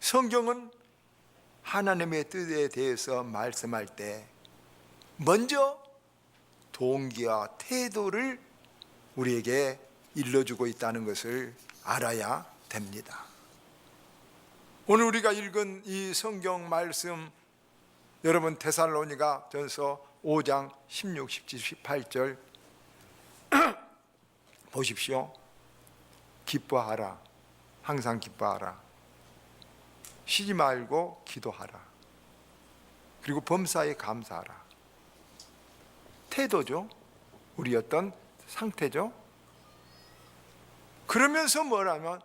성경은 하나님의 뜻에 대해서 말씀할 때 먼저 동기와 태도를 우리에게 일러주고 있다는 것을 알아야 됩니다. 오늘 우리가 읽은 이 성경 말씀, 여러분 데살로니가 전서 5장 16, 17, 18절 보십시오. 기뻐하라, 항상 기뻐하라, 쉬지 말고 기도하라, 그리고 범사에 감사하라. 태도죠. 우리 어떤 상태죠. 그러면서 뭐라면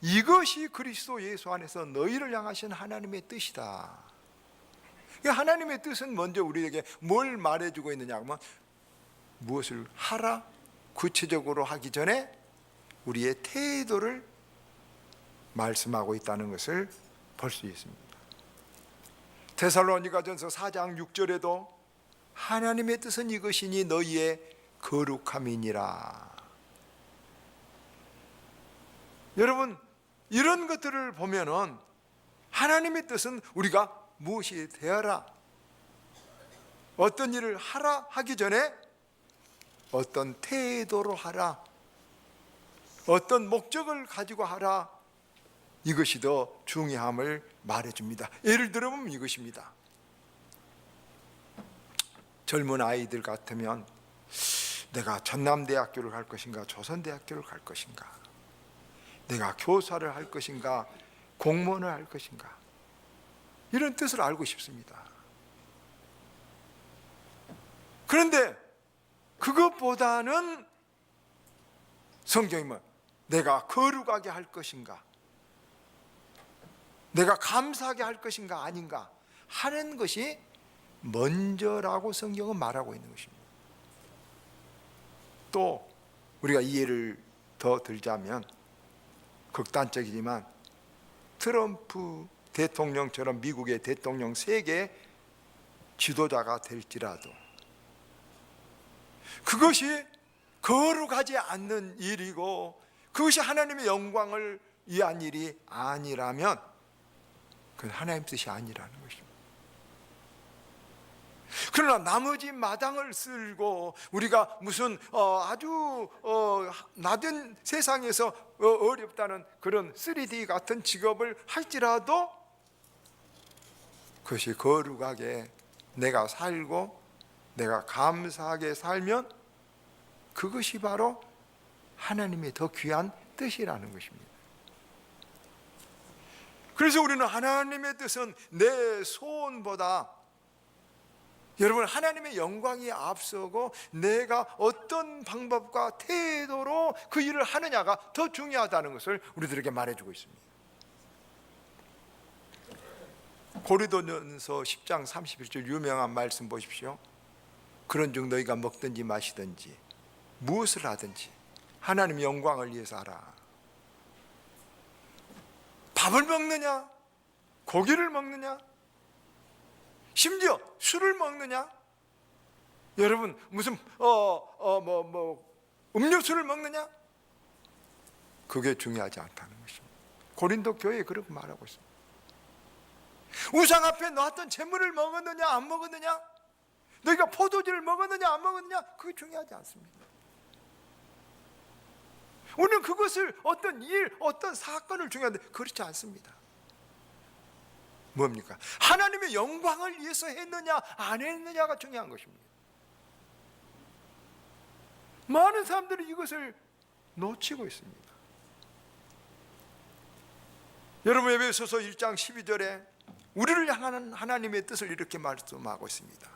이것이 그리스도 예수 안에서 너희를 향하신 하나님의 뜻이다. 하나님의 뜻은 먼저 우리에게 뭘 말해주고 있느냐 하면 무엇을 하라, 구체적으로 하기 전에 우리의 태도를 말씀하고 있다는 것을 볼 수 있습니다. 데살로니가전서 4장 6절에도 하나님의 뜻은 이것이니 너희의 거룩함이니라. 여러분, 이런 것들을 보면은 하나님의 뜻은 우리가 무엇이 되어라, 어떤 일을 하라 하기 전에 어떤 태도로 하라, 어떤 목적을 가지고 하라, 이것이 더 중요함을 말해줍니다. 예를 들어보면 이것입니다. 젊은 아이들 같으면 내가 전남대학교를 갈 것인가, 조선대학교를 갈 것인가, 내가 교사를 할 것인가, 공무원을 할 것인가, 이런 뜻을 알고 싶습니다. 그런데 그것보다는 성경이 뭐 내가 거룩하게 할 것인가, 내가 감사하게 할 것인가 아닌가 하는 것이 먼저라고 성경은 말하고 있는 것입니다. 또 우리가 이해를 더 들자면 극단적이지만 트럼프 대통령처럼 미국의 대통령 세계 지도자가 될지라도 그것이 거룩하지 않는 일이고 그것이 하나님의 영광을 위한 일이 아니라면 그건 하나님 뜻이 아니라는 것입니다. 그러나 나머지 마당을 쓸고 우리가 무슨 아주 낮은 세상에서 어렵다는 그런 3D 같은 직업을 할지라도 그것이 거룩하게 내가 살고 내가 감사하게 살면 그것이 바로 하나님의 더 귀한 뜻이라는 것입니다. 그래서 우리는 하나님의 뜻은 내 소원보다, 여러분, 하나님의 영광이 앞서고 내가 어떤 방법과 태도로 그 일을 하느냐가 더 중요하다는 것을 우리들에게 말해주고 있습니다. 고린도전서 10장 31절 유명한 말씀 보십시오. 그런즉 너희가 먹든지 마시든지 무엇을 하든지 하나님 영광을 위해서 하라. 밥을 먹느냐, 고기를 먹느냐, 심지어 술을 먹느냐, 여러분 무슨 음료수를 먹느냐, 그게 중요하지 않다는 것입니다. 고린도 교회에 그렇게 말하고 있습니다. 우상 앞에 놓았던 재물을 먹었느냐 안 먹었느냐, 너희가 포도주를 먹었느냐 안 먹었느냐, 그게 중요하지 않습니다. 우리는 그것을 어떤 일, 어떤 사건을 중요한데 그렇지 않습니다. 뭡니까? 하나님의 영광을 위해서 했느냐 안 했느냐가 중요한 것입니다. 많은 사람들이 이것을 놓치고 있습니다. 여러분, 에베소서 1장 12절에 우리를 향하는 하나님의 뜻을 이렇게 말씀하고 있습니다.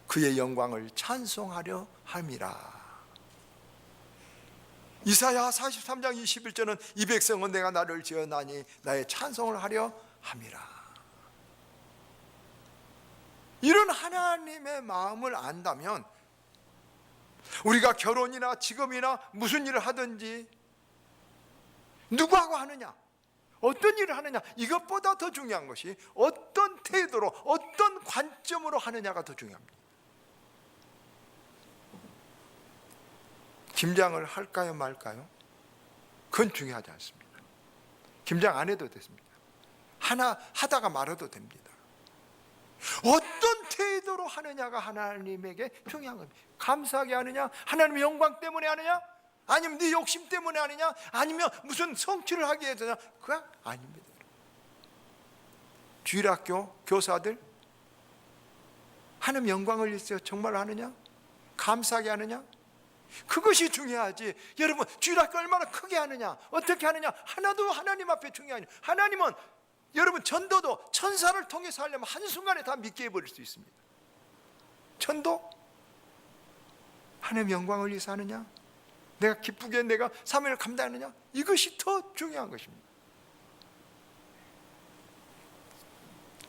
그의 영광을 찬송하려 함이라. 이사야 43장 21절은 이 백성은 내가 나를 지어나니 나의 찬송을 하려 함이라. 이런 하나님의 마음을 안다면 우리가 결혼이나 직업이나 무슨 일을 하든지 누구하고 하느냐, 어떤 일을 하느냐, 이것보다 더 중요한 것이 어떤 태도로, 어떤 관점으로 하느냐가 더 중요합니다. 김장을 할까요 말까요? 그건 중요하지 않습니다. 김장 안 해도 됐습니다. 하나 하다가 말아도 됩니다. 어떤 태도로 하느냐가 하나님에게 중요한 겁니다. 감사하게 하느냐, 하나님의 영광 때문에 하느냐, 아니면 네 욕심 때문에 하느냐, 아니면 무슨 성취를 하기 위해서냐, 그거 아닙니다. 주일학교 교사들 하나님 영광을 위해서 정말 하느냐, 감사하게 하느냐, 그것이 중요하지. 여러분, 주일학교 얼마나 크게 하느냐, 어떻게 하느냐, 하나도 하나님 앞에 중요하냐. 하나님은 여러분, 전도도 천사를 통해서 하려면 한순간에 다 믿게 해버릴 수 있습니다. 전도 하나님 영광을 위해서 하느냐, 내가 기쁘게 내가 사명을 감당하느냐, 이것이 더 중요한 것입니다.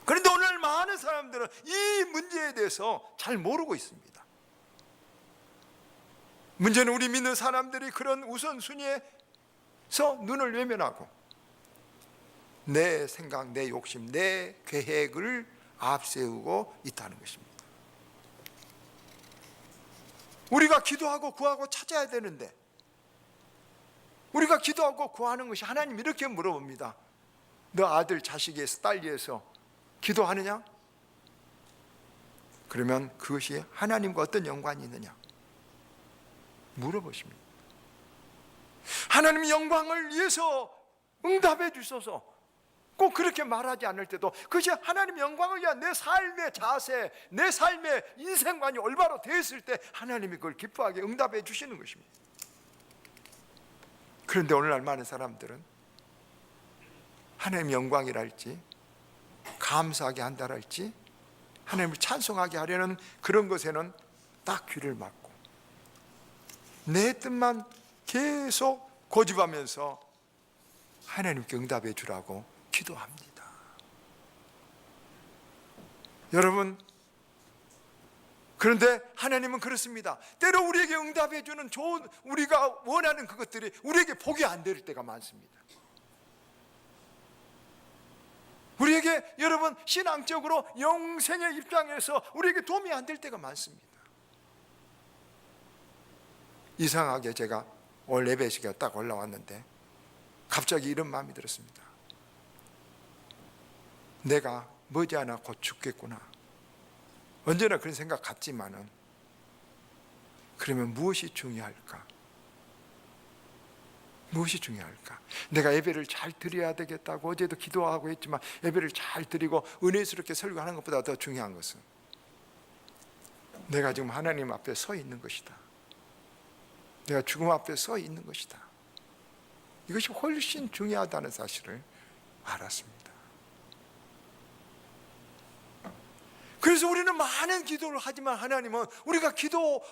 그런데 오늘 많은 사람들은 이 문제에 대해서 잘 모르고 있습니다. 문제는 우리 믿는 사람들이 그런 우선순위에서 눈을 외면하고 내 생각, 내 욕심, 내 계획을 앞세우고 있다는 것입니다. 우리가 기도하고 구하고 찾아야 되는데, 우리가 기도하고 구하는 것이, 하나님 이렇게 물어봅니다. 너 아들, 자식 위해서, 딸 위해서 기도하느냐? 그러면 그것이 하나님과 어떤 연관이 있느냐 물어보십니다. 하나님의 영광을 위해서 응답해 주셔서 꼭 그렇게 말하지 않을 때도 그것이 하나님의 영광을 위한 내 삶의 자세, 내 삶의 인생관이 올바로 되었을 때 하나님이 그걸 기뻐하게 응답해 주시는 것입니다. 그런데 오늘날 많은 사람들은 하나님의 영광이랄지 감사하게 한다랄지 하나님을 찬송하게 하려는 그런 것에는 딱 귀를 막고 내 뜻만 계속 고집하면서 하나님께 응답해 주라고 기도합니다. 여러분, 그런데 하나님은 그렇습니다. 때로 우리에게 응답해 주는 좋은, 우리가 원하는 그것들이 우리에게 복이 안 될 때가 많습니다. 우리에게, 여러분, 신앙적으로 영생의 입장에서 우리에게 도움이 안 될 때가 많습니다. 이상하게 제가 올 예배시가 딱 올라왔는데 갑자기 이런 마음이 들었습니다. 내가 머지않아 곧 죽겠구나. 언제나 그런 생각 같지만은, 그러면 무엇이 중요할까? 무엇이 중요할까? 내가 예배를 잘 드려야 되겠다고 어제도 기도하고 했지만 예배를 잘 드리고 은혜스럽게 설교하는 것보다 더 중요한 것은 내가 지금 하나님 앞에 서 있는 것이다. 내가 죽음 앞에 서 있는 것이다. 이것이 훨씬 중요하다는 사실을 알았습니다. 그래서 우리는 많은 기도를 하지만 하나님은 우리가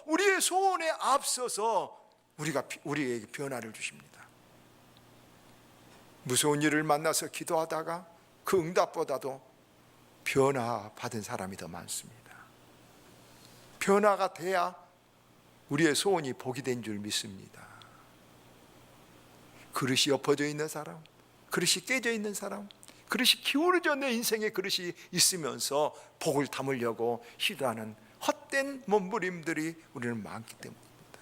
우리의 소원에 앞서서 우리에게 변화를 주십니다. 무서운 일을 만나서 기도하다가 그 응답보다도 변화 받은 사람이 더 많습니다. 변화가 돼야 우리의 소원이 복이 된 줄 믿습니다. 그릇이 엎어져 있는 사람, 그릇이 깨져 있는 사람, 그릇이 기울어져 내 인생에 그릇이 있으면서 복을 담으려고 시도하는 헛된 몸부림들이 우리는 많기 때문입니다.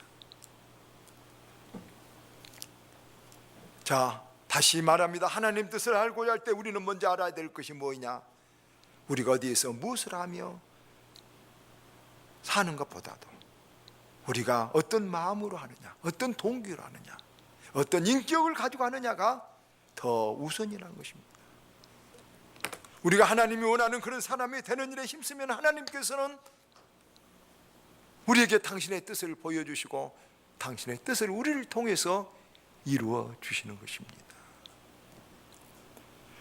자, 다시 말합니다. 하나님 뜻을 알고자 할 때 우리는 먼저 알아야 될 것이 뭐냐? 우리가 어디에서 무엇을 하며 사는 것보다도 우리가 어떤 마음으로 하느냐, 어떤 동기로 하느냐, 어떤 인격을 가지고 하느냐가 더 우선이라는 것입니다. 우리가 하나님이 원하는 그런 사람이 되는 일에 힘쓰면 하나님께서는 우리에게 당신의 뜻을 보여주시고 당신의 뜻을 우리를 통해서 이루어 주시는 것입니다.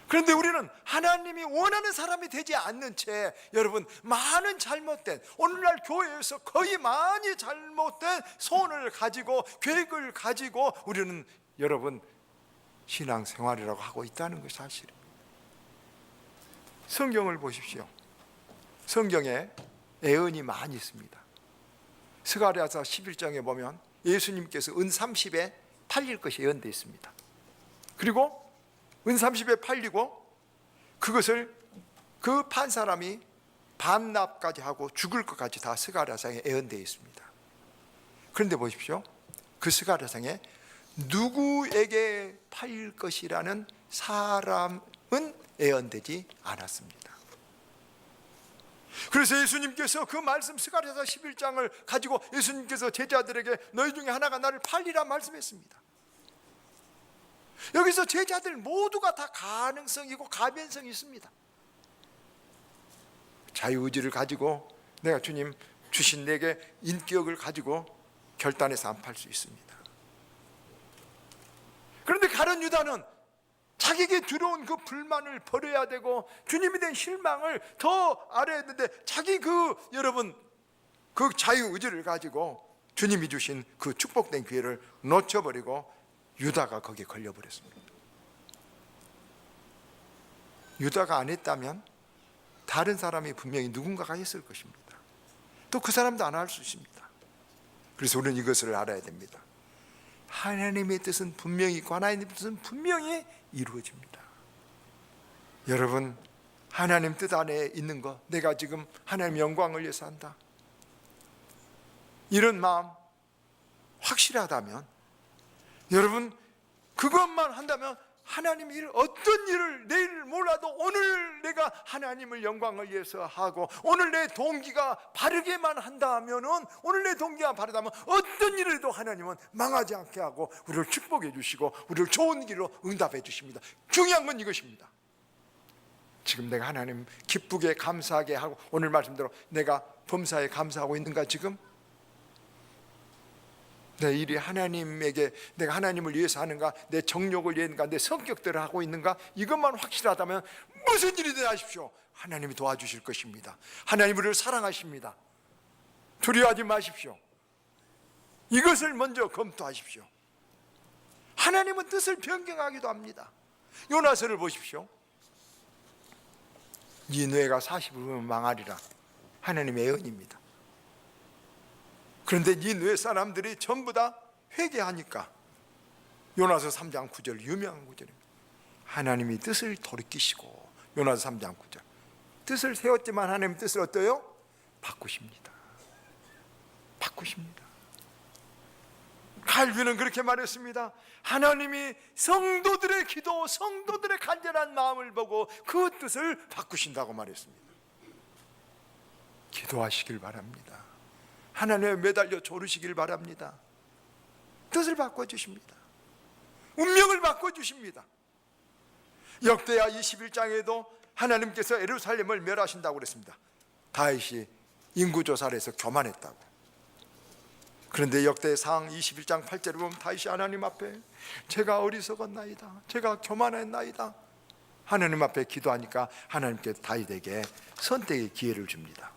그런데 우리는 하나님이 원하는 사람이 되지 않는 채, 여러분, 많은 잘못된, 오늘날 교회에서 거의 많이 잘못된 소원을 가지고 계획을 가지고 우리는, 여러분, 신앙생활이라고 하고 있다는 것이 사실입니다. 성경을 보십시오. 성경에 예언이 많이 있습니다. 스가랴서 11장에 보면 예수님께서 은 30에 팔릴 것이 예언되어 있습니다. 그리고 은 30에 팔리고 그것을 그 판 사람이 반납까지 하고 죽을 것까지 다 스가랴상에 예언되어 있습니다. 그런데 보십시오. 그 스가랴상에 누구에게 팔릴 것이라는 사람은 애언되지 않았습니다. 그래서 예수님께서 그 말씀 스가랴서 11장을 가지고 예수님께서 제자들에게 너희 중에 하나가 나를 팔리라 말씀했습니다. 여기서 제자들 모두가 다 가능성이고 가변성이 있습니다. 자유의지를 가지고 내가 주님 주신 내게 인격을 가지고 결단해서 안 팔 수 있습니다. 그런데 가룟 유다는 자기에게 들어온 그 불만을 버려야 되고 주님에 대한 실망을 더 알아야 되는데 자기 여러분 그 자유의지를 가지고 주님이 주신 그 축복된 기회를 놓쳐버리고 유다가 거기에 걸려버렸습니다. 유다가 안 했다면 다른 사람이 분명히 누군가가 했을 것입니다. 또 그 사람도 안 할 수 있습니다. 그래서 우리는 이것을 알아야 됩니다. 하나님의 뜻은 분명히 있고 하나님의 뜻은 분명히 이루어집니다. 여러분, 하나님 뜻 안에 있는 것, 내가 지금 하나님 영광을 위해서 한다, 이런 마음 확실하다면, 여러분 그것만 한다면 하나님 일, 어떤 일을 내일 몰라도 오늘 내가 하나님을 영광을 위해서 하고 오늘 내 동기가 바르게만 한다면은, 오늘 내 동기가 바르다면 어떤 일을 해도 하나님은 망하지 않게 하고 우리를 축복해 주시고 우리를 좋은 길로 응답해 주십니다. 중요한 건 이것입니다. 지금 내가 하나님 기쁘게 감사하게 하고 오늘 말씀대로 내가 범사에 감사하고 있는가? 지금 내 일이 하나님에게 내가 하나님을 위해서 하는가, 내 정욕을 위해서인가, 내 성격대로 하고 있는가, 이것만 확실하다면 무슨 일이든 하십시오, 하나님이 도와주실 것입니다. 하나님 우리를 사랑하십니다. 두려워하지 마십시오. 이것을 먼저 검토하십시오. 하나님은 뜻을 변경하기도 합니다. 요나서를 보십시오. 니느웨가 40을 보면 망하리라, 하나님의 예언입니다. 그런데 니느웨 사람들이 전부 다 회개하니까 요나서 3장 9절, 유명한 구절입니다. 하나님이 뜻을 돌이키시고, 요나서 3장 9절, 뜻을 세웠지만 하나님 뜻을 어때요? 바꾸십니다. 바꾸십니다. 칼빈은 그렇게 말했습니다. 하나님이 성도들의 기도, 성도들의 간절한 마음을 보고 그 뜻을 바꾸신다고 말했습니다. 기도하시길 바랍니다. 하나님에 매달려 조르시길 바랍니다. 뜻을 바꿔주십니다. 운명을 바꿔주십니다. 역대하 21장에도 하나님께서 예루살렘을 멸하신다고 그랬습니다. 다윗이 인구조사를 해서 교만했다고. 그런데 역대상 21장 8절에 보면 다윗이 하나님 앞에 제가 어리석었나이다, 제가 교만했나이다, 하나님 앞에 기도하니까 하나님께 다윗에게 선택의 기회를 줍니다.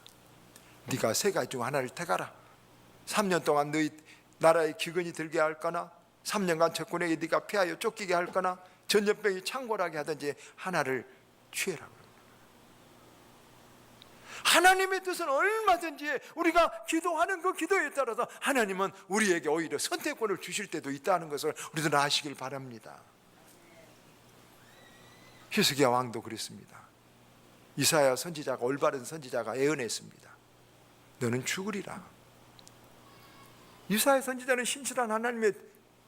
네가 세 가지 중 하나를 택하라. 3년 동안 너희 나라에 기근이 들게 할 거나 3년간 적군에게 네가 피하여 쫓기게 할 거나 전염병이 창궐하게 하든지 하나를 취해라. 하나님의 뜻은 얼마든지 우리가 기도하는 그 기도에 따라서 하나님은 우리에게 오히려 선택권을 주실 때도 있다는 것을 우리들 아시길 바랍니다. 히스기야 왕도 그랬습니다. 이사야 선지자가, 올바른 선지자가 예언했습니다. 너는 죽으리라. 이사야 선지자는 신실한 하나님의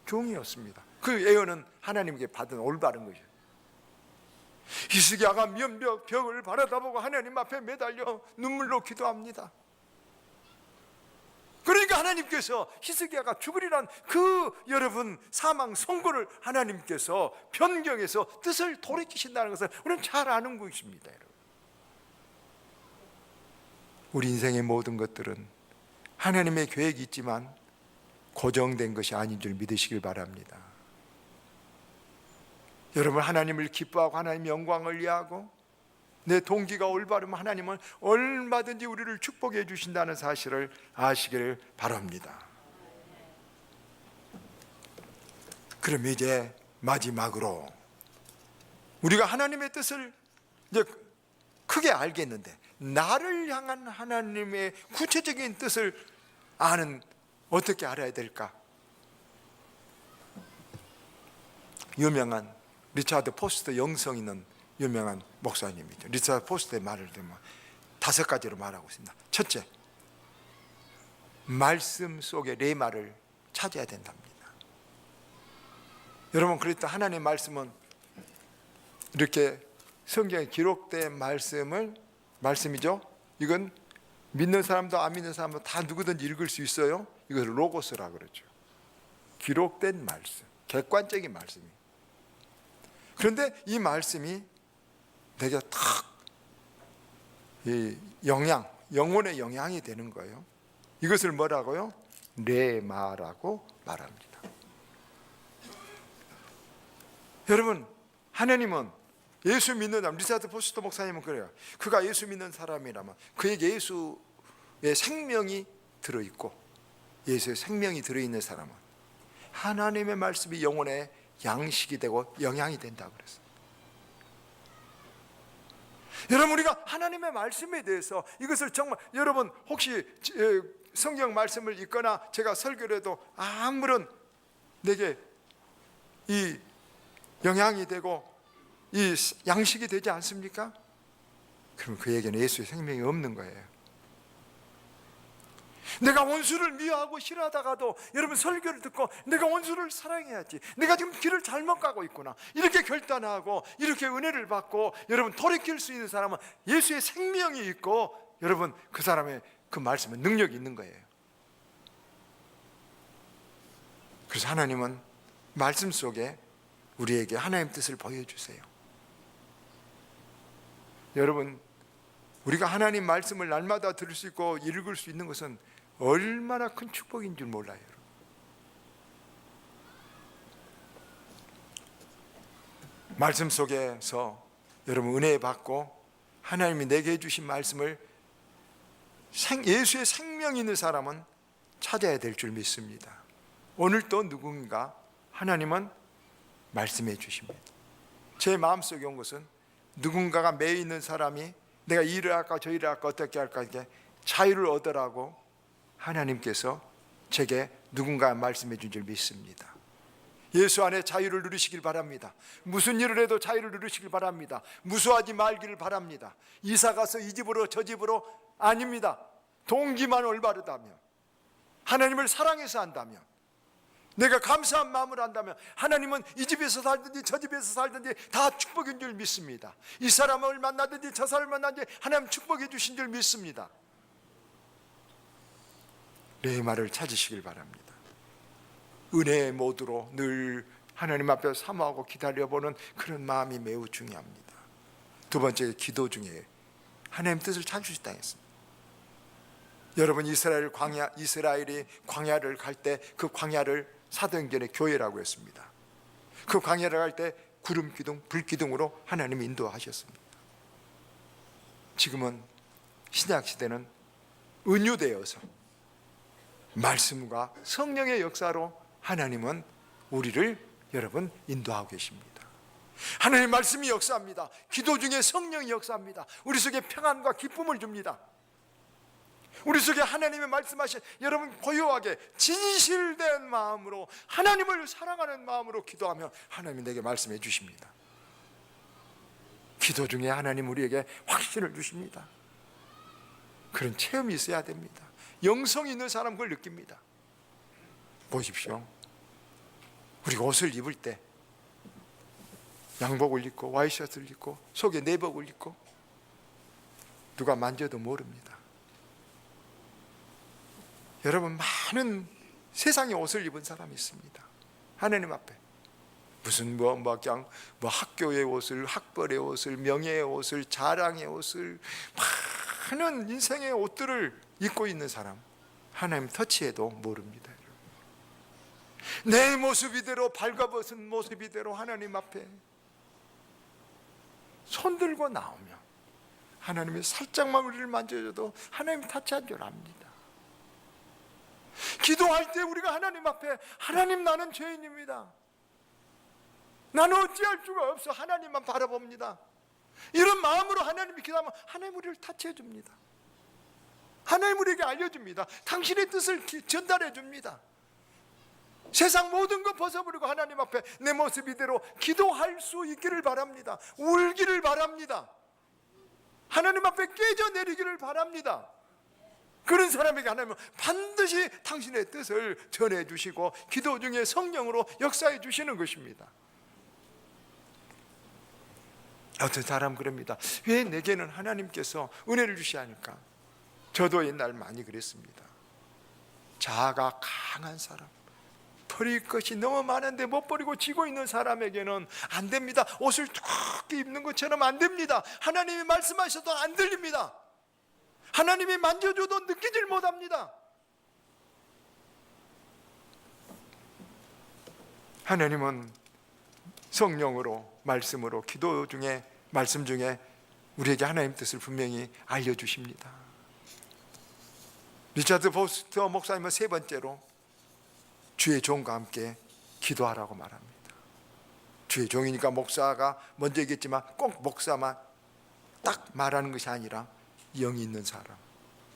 종이었습니다. 그 예언은 하나님께 받은 올바른 것이죠. 히스기야가 면벽을 바라다보고 하나님 앞에 매달려 눈물로 기도합니다. 그러니까 하나님께서 히스기야가 죽으리란 그 여러분 사망 선고를 하나님께서 변경해서 뜻을 돌이키신다는 것을 우리는 잘 아는 것입니다. 여러분, 우리 인생의 모든 것들은 하나님의 계획이 있지만 고정된 것이 아닌 줄 믿으시길 바랍니다. 여러분, 하나님을 기뻐하고 하나님의 영광을 위하고 내 동기가 올바르면 하나님은 얼마든지 우리를 축복해 주신다는 사실을 아시길 바랍니다. 그럼 이제 마지막으로 우리가 하나님의 뜻을 이제 크게 알겠는데, 나를 향한 하나님의 구체적인 뜻을 어떻게 알아야 될까? 유명한 리차드 포스터, 영성 있는 유명한 목사님이죠. 리차드 포스터의 말을 들면 5가지로 말하고 있습니다. 첫째, 말씀 속의 레마를 찾아야 된답니다. 여러분, 그랬다 하나님의 말씀은 이렇게 성경에 기록된 말씀이죠. 이건 믿는 사람도 안 믿는 사람도 다 누구든지 읽을 수 있어요. 이것을 로고스라 그러죠. 기록된 말씀, 객관적인 말씀이. 그런데 이 말씀이 내게 탁 영혼의 영향이 되는 거예요. 이것을 뭐라고요? 레마라고 말합니다. 여러분, 하나님은 예수 믿는 사람, 리차드 포스터 목사님은 그래요. 그가 예수 믿는 사람이라면 그에게 예수의 생명이 들어있고 예수의 생명이 들어있는 사람은 하나님의 말씀이 영혼의 양식이 되고 영향이 된다고 그랬어요. 여러분, 우리가 하나님의 말씀에 대해서 이것을 정말, 여러분 혹시 성경 말씀을 읽거나 제가 설교를 해도 아무런 내게 이 영향이 되고 이 양식이 되지 않습니까? 그러면 그에게는 예수의 생명이 없는 거예요. 내가 원수를 미워하고 싫어하다가도 여러분 설교를 듣고 내가 원수를 사랑해야지, 내가 지금 길을 잘못 가고 있구나, 이렇게 결단하고 이렇게 은혜를 받고 여러분 돌이킬 수 있는 사람은 예수의 생명이 있고 여러분 그 사람의 그 말씀에 능력이 있는 거예요. 그래서 하나님은 말씀 속에 우리에게 하나님의 뜻을 보여주세요. 여러분, 우리가 하나님 말씀을 날마다 들을 수 있고 읽을 수 있는 것은 얼마나 큰 축복인 줄 몰라요. 말씀 속에서 여러분 은혜 받고 하나님이 내게 해주신 말씀을 예수의 생명이 있는 사람은 찾아야 될 줄 믿습니다. 오늘 또 누군가 하나님은 말씀해 주십니다. 제 마음속에 온 것은 누군가가 매여 있는 사람이 내가 이를 할까 저 일을 할까 어떻게 할까 이렇게 자유를 얻으라고 하나님께서 제게 누군가 말씀해 준 줄 믿습니다. 예수 안에 자유를 누리시길 바랍니다. 무슨 일을 해도 자유를 누리시길 바랍니다. 무수하지 말기를 바랍니다. 이사 가서 이 집으로 저 집으로 아닙니다. 동기만 올바르다면, 하나님을 사랑해서 한다면, 내가 감사한 마음을 한다면 하나님은 이 집에서 살든지 저 집에서 살든지 다 축복인 줄 믿습니다. 이 사람을 만나든지 저 사람을 만나든지 하나님 축복해 주신 줄 믿습니다. 레마를 찾으시길 바랍니다. 은혜의 모드로 늘 하나님 앞에 사모하고 기다려보는 그런 마음이 매우 중요합니다. 두 번째, 기도 중에 하나님 뜻을 찾으시 당했습니다. 여러분, 이스라엘이 광야를 갈 때 그 광야를 사도행전의 교회라고 했습니다. 그 광야를 갈 때 구름 기둥, 불 기둥으로 하나님이 인도하셨습니다. 지금은 신약 시대는 은유되어서 말씀과 성령의 역사로 하나님은 우리를 여러분 인도하고 계십니다. 하나님의 말씀이 역사합니다. 기도 중에 성령이 역사합니다. 우리 속에 평안과 기쁨을 줍니다. 우리 속에 하나님의 말씀하신 여러분 고요하게 진실된 마음으로 하나님을 사랑하는 마음으로 기도하면 하나님이 내게 말씀해 주십니다. 기도 중에 하나님 우리에게 확신을 주십니다. 그런 체험이 있어야 됩니다. 영성이 있는 사람 그걸 느낍니다. 보십시오, 우리가 옷을 입을 때 양복을 입고 와이셔츠를 입고 속에 내복을 입고 누가 만져도 모릅니다. 여러분, 많은 세상의 옷을 입은 사람이 있습니다. 하나님 앞에 무슨 그냥 학교의 옷을, 학벌의 옷을, 명예의 옷을, 자랑의 옷을, 많은 인생의 옷들을 입고 있는 사람, 하나님 터치해도 모릅니다. 내 모습 이대로, 발가벗은 모습 이대로 하나님 앞에 손들고 나오면 하나님이 살짝만 우리를 만져줘도 하나님 터치한 줄 압니다. 기도할 때 우리가 하나님 앞에, 하나님 나는 죄인입니다, 나는 어찌할 수가 없어, 하나님만 바라봅니다, 이런 마음으로 하나님이 기도하면 하나님 우리를 타치해 줍니다. 하나님 우리에게 알려줍니다. 당신의 뜻을 전달해 줍니다. 세상 모든 것 벗어버리고 하나님 앞에 내 모습 이대로 기도할 수 있기를 바랍니다. 울기를 바랍니다. 하나님 앞에 깨져내리기를 바랍니다. 그런 사람에게 하나님은 반드시 당신의 뜻을 전해주시고 기도 중에 성령으로 역사해 주시는 것입니다. 어떤 사람 그럽니다. 왜 내게는 하나님께서 은혜를 주시지 않을까? 저도 옛날 많이 그랬습니다. 자아가 강한 사람, 버릴 것이 너무 많은데 못 버리고 지고 있는 사람에게는 안 됩니다. 옷을 두껍게 입는 것처럼 안 됩니다. 하나님이 말씀하셔도 안 들립니다. 하나님이 만져줘도 느끼질 못합니다. 하나님은 성령으로, 말씀으로, 기도 중에, 말씀 중에 우리에게 하나님 뜻을 분명히 알려주십니다. 리차드 포스터 목사님은 세 번째로 주의 종과 함께 기도하라고 말합니다. 주의 종이니까 목사가 먼저 얘기했지만 꼭 목사만 딱 말하는 것이 아니라 영이 있는 사람,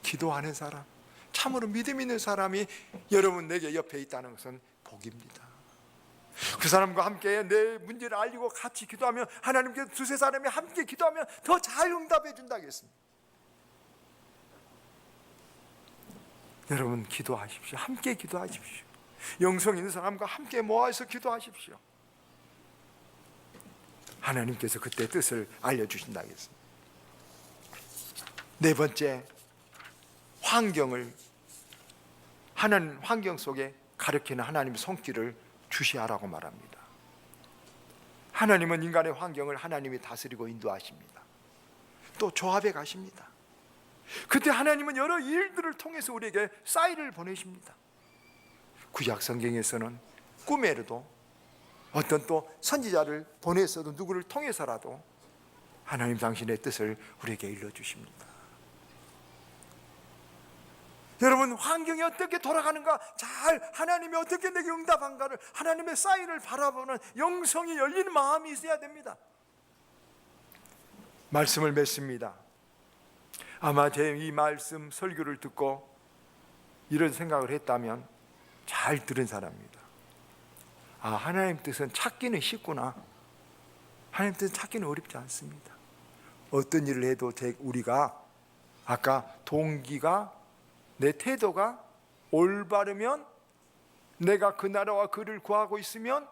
기도하는 사람, 참으로 믿음 있는 사람이 여러분 내게 옆에 있다는 것은 복입니다. 그 사람과 함께 내 문제를 알리고 같이 기도하면, 하나님께서 두세 사람이 함께 기도하면 더 잘 응답해 준다고 했습니다. 여러분 기도하십시오. 함께 기도하십시오. 영성 있는 사람과 함께 모아서 기도하십시오. 하나님께서 그때 뜻을 알려주신다고 했습니다. 네 번째, 환경을, 환경 속에 가르치는 하나님의 손길을 주시하라고 말합니다. 하나님은 인간의 환경을 하나님이 다스리고 인도하십니다. 또 조합해 가십니다. 그때 하나님은 여러 일들을 통해서 우리에게 사인을 보내십니다. 구약 성경에서는 꿈에라도, 어떤 또 선지자를 보내서도, 누구를 통해서라도 하나님 당신의 뜻을 우리에게 일러주십니다. 여러분, 환경이 어떻게 돌아가는가, 잘 하나님이 어떻게 내게 응답한가를, 하나님의 사인을 바라보는 영성이 열린 마음이 있어야 됩니다. 말씀을 맺습니다. 아마 제 이 말씀 설교를 듣고 이런 생각을 했다면 잘 들은 사람입니다. 아, 하나님 뜻은 찾기는 쉽구나. 하나님 뜻은 찾기는 어렵지 않습니다. 어떤 일을 해도 우리가 아까 동기가, 내 태도가 올바르면, 내가 그 나라와 그를 구하고 있으면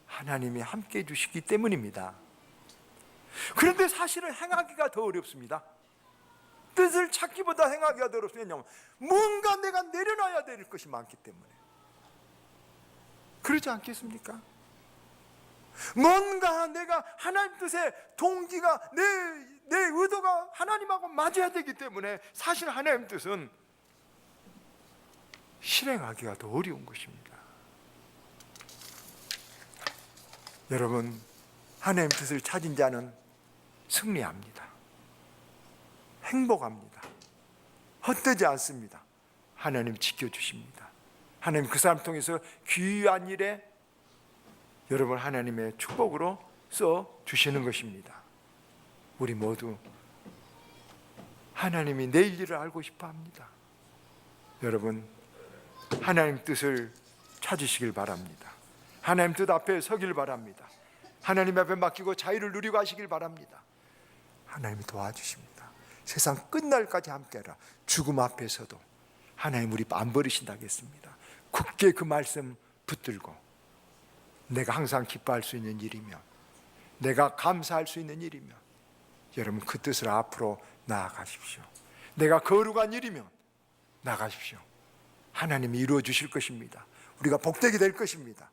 하나님이 함께 해주시기 때문입니다. 그런데 사실은 행하기가 더 어렵습니다. 뜻을 찾기보다 행하기가 더 어렵습니다. 뭔가 내가 내려놔야 될 것이 많기 때문에. 그렇지 않겠습니까? 뭔가 내가 하나님 뜻의 동기가, 내 의도가 하나님하고 맞아야 되기 때문에 사실 하나님 뜻은 실행하기가 더 어려운 것입니다. 여러분, 하나님 뜻을 찾은 자는 승리합니다. 행복합니다. 헛되지 않습니다. 하나님 지켜주십니다. 하나님 그 사람 통해서 귀한 일에 여러분 하나님의 축복으로 써주시는 것입니다. 우리 모두 하나님이 내일 일을 알고 싶어 합니다. 여러분, 하나님 뜻을 찾으시길 바랍니다. 하나님 뜻 앞에 서길 바랍니다. 하나님 앞에 맡기고 자유를 누리고 하시길 바랍니다. 하나님이 도와주십니다. 세상 끝날까지 함께하라. 죽음 앞에서도 하나님 우리 안 버리신다고 했습니다. 굳게 그 말씀 붙들고, 내가 항상 기뻐할 수 있는 일이면, 내가 감사할 수 있는 일이면 여러분 그 뜻을 앞으로 나아가십시오. 내가 거룩한 일이면 나가십시오. 하나님이 이루어 주실 것입니다. 우리가 복되게 될 것입니다.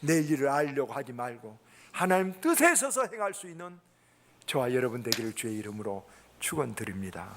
내일 일을 알려고 하지 말고 하나님 뜻에 서서 행할 수 있는 저와 여러분 되기를 주의 이름으로 축원드립니다.